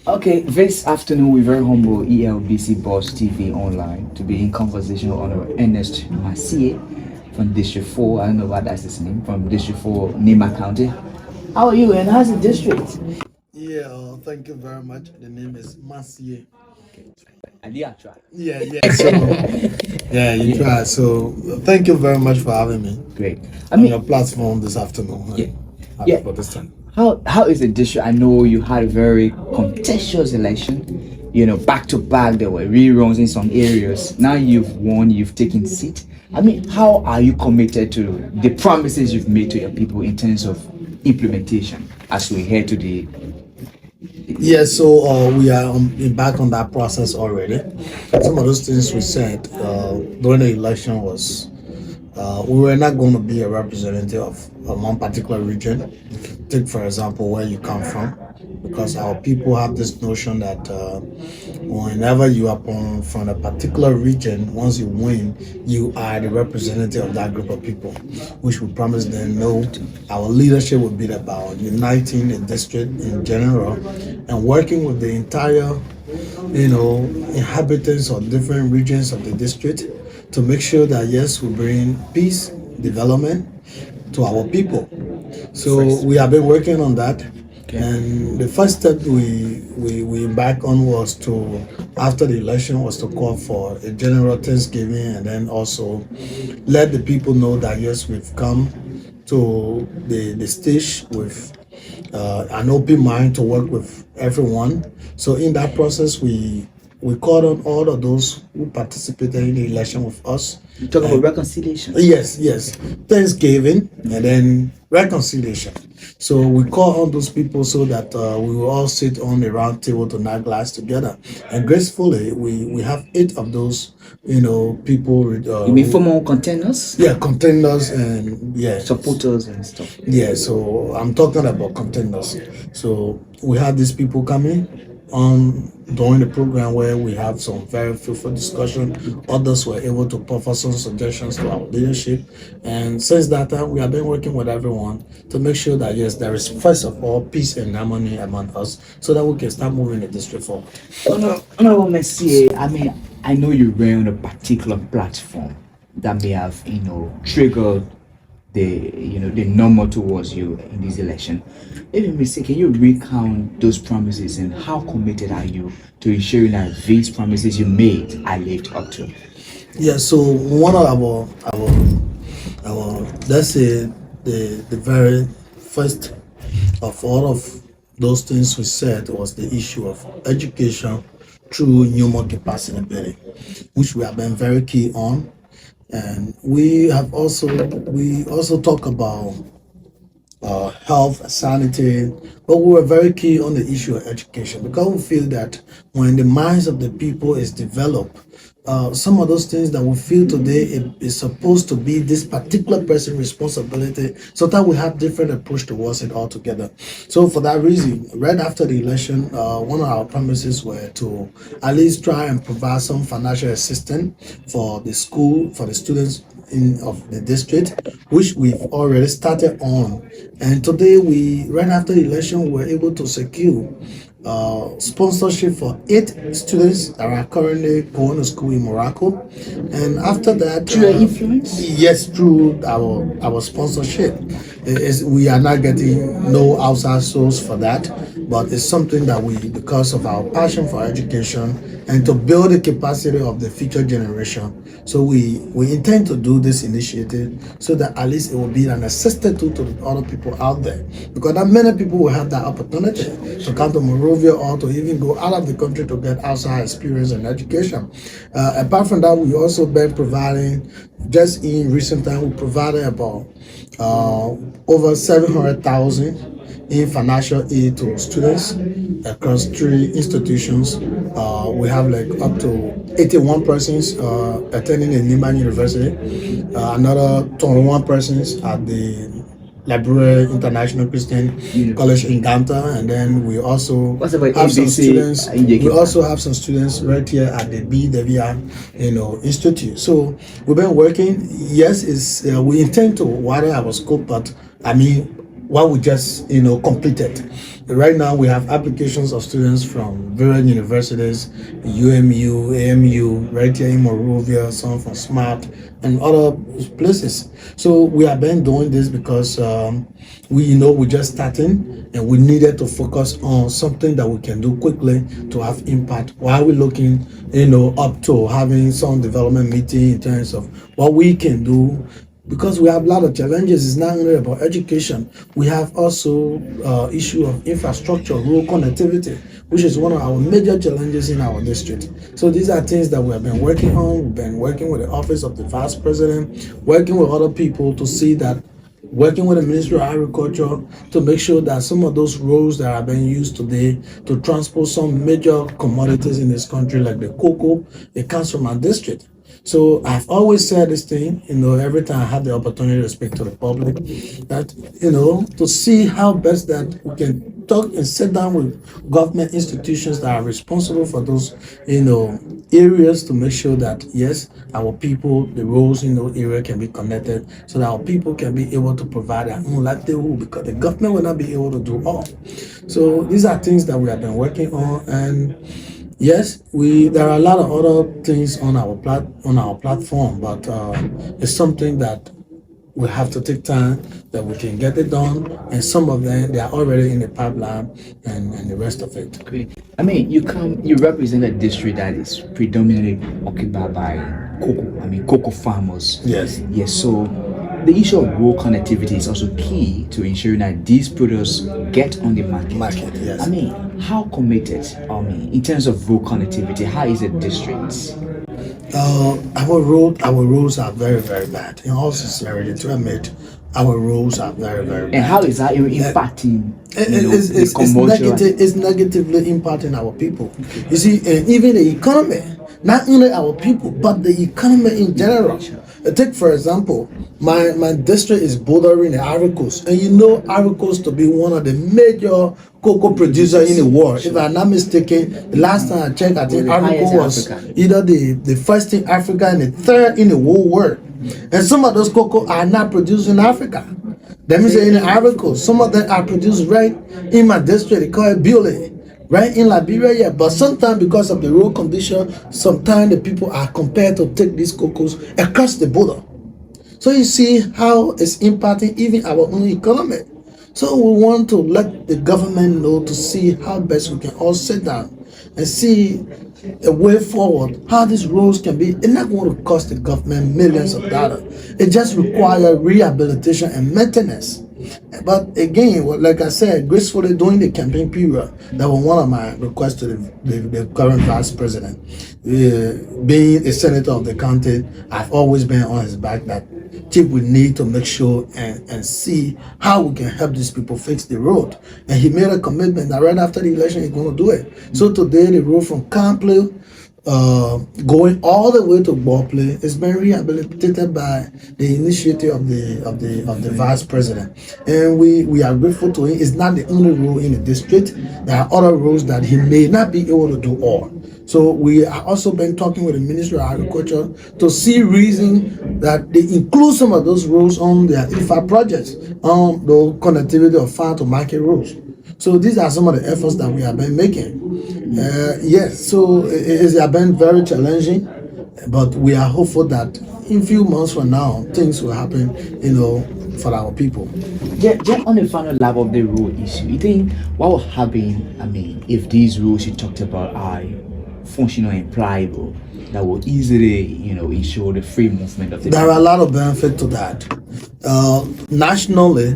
Okay, this afternoon we're very humble ELBC Boss TV online to be in conversation with Honorable Ernest Manseah from District 4. I don't know what that's his name, from District 4, Nima County. How are you and how's the district? Yeah, thank you very much. The name is Manseah. I did try. Yeah. So, yeah, you try. So, thank you very much for having me Great. I on your mean, platform this afternoon. yeah, Happy yeah. for this time. How is the district? I know you had a very contentious election. You know, back to back, there were reruns in some areas. Now you've won, you've taken seat. I mean, how are you committed to the promises you've made to your people in terms of implementation as we head to the Yeah, so we are back on that process already. Some of those things we said during the election was we were not going to be a representative of one particular region. Take, for example, where you come from, because our people have this notion that whenever you are from a particular region, once you win, you are the representative of that group of people, which we promise them no. Our leadership will be about uniting the district in general and working with the entire, inhabitants of different regions of the district to make sure that yes, we bring peace, development to our people. So we have been working on that. okay. And the first step we embarked on was to, after the election, was to call for a general Thanksgiving and then also let the people know that yes, we've come to the stage with an open mind to work with everyone. So in that process, we called on all of those who participated in the election with us. You talk about reconciliation. Yes. Thanksgiving and then reconciliation. So we call on those people so that we will all sit on a round table to knock glass together. And gracefully, we have 8 of those, people. You mean former contenders? Yeah, contenders and Supporters and stuff. yeah. So I'm talking about contenders. So we had these people coming on during the program where we have some very fruitful discussion. Others were able to offer some suggestions to our leadership, and since that time we have been working with everyone to make sure that yes, there is first of all peace and harmony among us, so that we can start moving the district forward. Honorable Manseah, I mean, I know you were on a particular platform that may have, triggered the number towards you in this election. Maybe Mr. Can you recount those promises and how committed are you to ensuring that these promises you made are lived up to? Yeah. So one of our let's say the very first of all of those things we said was the issue of education through human capacity building, which we have been very key on. And we also talk about health, sanity, but we were very key on the issue of education because we feel that when the minds of the people is developed, some of those things that we feel today is supposed to be this particular person's responsibility, so that we have different approach towards it altogether. So for that reason, right after the election, one of our promises were to at least try and provide some financial assistance for the school, for the students of the district, which we've already started on. And today, right after the election, we were able to secure sponsorship for 8 students that are currently going to school in Morocco. And after that, Through your influence? yes, through our sponsorship. We are not getting no outside source for that, but it's something that because of our passion for education and to build the capacity of the future generation. So we intend to do this initiative so that at least it will be an assistance to the other people out there, because not many people will have that opportunity to come to Monrovia or to even go out of the country to get outside experience and education. Apart from that, we also been providing, just in recent time, we provided about over 700,000 in financial aid to students across 3 institutions. We have like up to 81 persons attending the Neiman University, another 21 persons at the Liberia International Christian College in Ganta, and then we also have some students. We also have some students right here at the BWI, Institute. So we've been working. Yes, we intend to widen our scope, but I mean, what we just completed. Right now we have applications of students from various universities, UMU, AMU, right here in Monrovia, some from Smart and other places. So we have been doing this because we're just starting, and we needed to focus on something that we can do quickly to have impact while we're looking up to having some development meeting in terms of what we can do, because we have a lot of challenges. It's not only about education. We have also issue of infrastructure, rural connectivity, which is one of our major challenges in our district. So these are things that we have been working on. We've been working with the office of the vice president, working with other people to see that, working with the Ministry of Agriculture to make sure that some of those roads that are being used today to transport some major commodities in this country, like the cocoa, it comes from our district. So I've always said this thing, every time I have the opportunity to speak to the public, that, to see how best that we can talk and sit down with government institutions that are responsible for those, areas, to make sure that, yes, our people, the roads in those areas can be connected, so that our people can be able to provide their own livelihood, because the government will not be able to do all. So these are things that we have been working on, and yes, there are a lot of other things on our platform, but it's something that we have to take time that we can get it done, and some of them they are already in the pipeline, and the rest of it. Great. I mean, you represent a district that is predominantly occupied by cocoa. I mean, cocoa farmers. Yes. Yes. So the issue of rural connectivity is also key to ensuring that these products get on the market. Yes. I mean, how committed, in terms of rural connectivity, how is the district? Our roads are very, very bad. In all sincerity, to admit, our roads are very, very bad. And how is that impacting it's negatively impacting our people. You see, even the economy, not only our people, but the economy in general. Take, for example, my district is bordering the Ivory Coast, and Ivory Coast to be one of the major cocoa producers in the world. If I'm not mistaken, the last time I checked, I think Ivory Coast was either the first in Africa and the third in the whole world. And some of those cocoa are not produced in Africa. That means in the Ivory Coast, some of them are produced right in my district. They call it Biole, right in Liberia. Yeah, but sometimes because of the road condition, sometimes the people are compelled to take these cocoas across the border. So you see how it's impacting even our own economy. So we want to let the government know, to see how best we can all sit down and see a way forward, how these roads can be. It's not going to cost the government millions of dollars. It just requires rehabilitation and maintenance. But again, like I said, gracefully during the campaign period, that was one of my requests to the current vice president. Being a senator of the county, I've always been on his back that Chief, we need to make sure and see how we can help these people fix the road. And he made a commitment that right after the election he's going to do it. So today the road from Campley going all the way to Bopley is being rehabilitated by the initiative of the vice president, and we are grateful to him. It's not the only road in the district. There are other roads that he may not be able to do all. So we have also been talking with the Ministry of Agriculture to see reason that they include some of those roads on their IFA projects, on the connectivity of farm to market roads. So these are some of the efforts that we have been making. Yes, so it has been very challenging, but we are hopeful that in a few months from now, things will happen, for our people. Just on the final level of the road issue, you think what will happen, if these rules you talked about are functional and pliable, that will easily, ensure the free movement of the There are a lot of benefits to that. Nationally,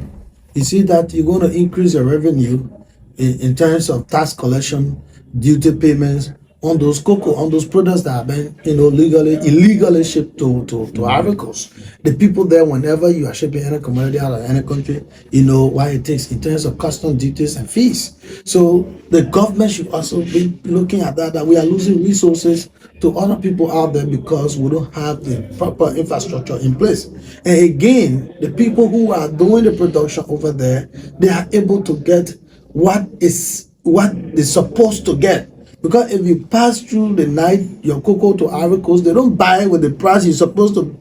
you see that you're going to increase your revenue in terms of tax collection, duty payments on those cocoa, on those products that have been, illegally shipped to Ivory Coast. The people there, whenever you are shipping any commodity out of any country, what it takes in terms of custom duties and fees. So the government should also be looking at that we are losing resources to other people out there because we don't have the proper infrastructure in place. And again, the people who are doing the production over there, they are able to get what they're supposed to get. Because if you pass through the night your cocoa to Ivory Coast, they don't buy it with the price you're supposed to,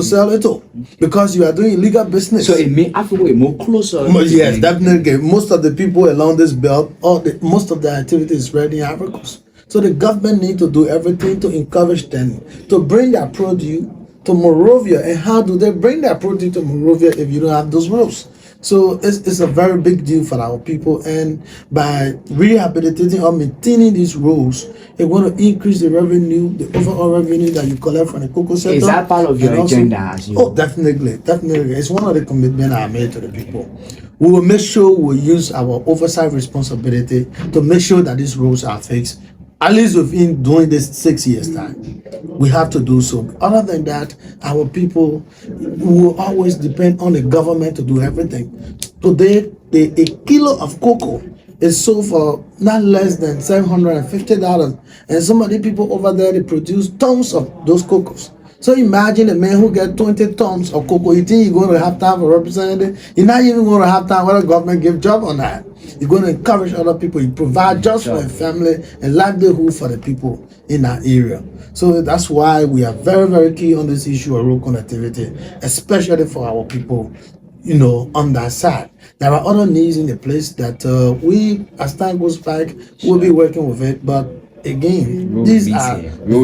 sell it to, because you are doing illegal business. So it may Africa way more closer. Yes, definitely. Most of the people along this belt, most of the activity is spread in Ivory Coast. So the government need to do everything to encourage them to bring their produce to Monrovia. And how do they bring their produce to Monrovia if you don't have those rules? So it's a very big deal for our people, and by rehabilitating or maintaining these rules, it's going to increase the revenue, the overall revenue that you collect from the cocoa sector. Is that part of your agenda as you? Oh, definitely. It's one of the commitments I made to the people. We will make sure we use our oversight responsibility to make sure that these rules are fixed. At least within doing this 6 years time, we have to do so. Other than that, our people will always depend on the government to do everything. Today, a kilo of cocoa is sold for not less than $750, and some of the people over there, they produce tons of those cocos. So imagine a man who gets 20 tons of cocoa. You think you're going to have time for representative? You're not even going to have time when the government give job on that. You're going to encourage other people. You provide jobs for a family and livelihood for the people in that area. So that's why we are very, very key on this issue of road connectivity, especially for our people, on that side. There are other needs in the place that we, as time goes by, will be working with it. But again, these are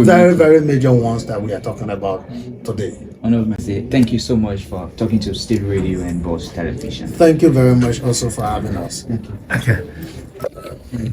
very, very major ones that we are talking about today. Honorable Manseah, thank you so much for talking to State Radio and Boss Television. Thank you very much also for having us. Thank you. Okay.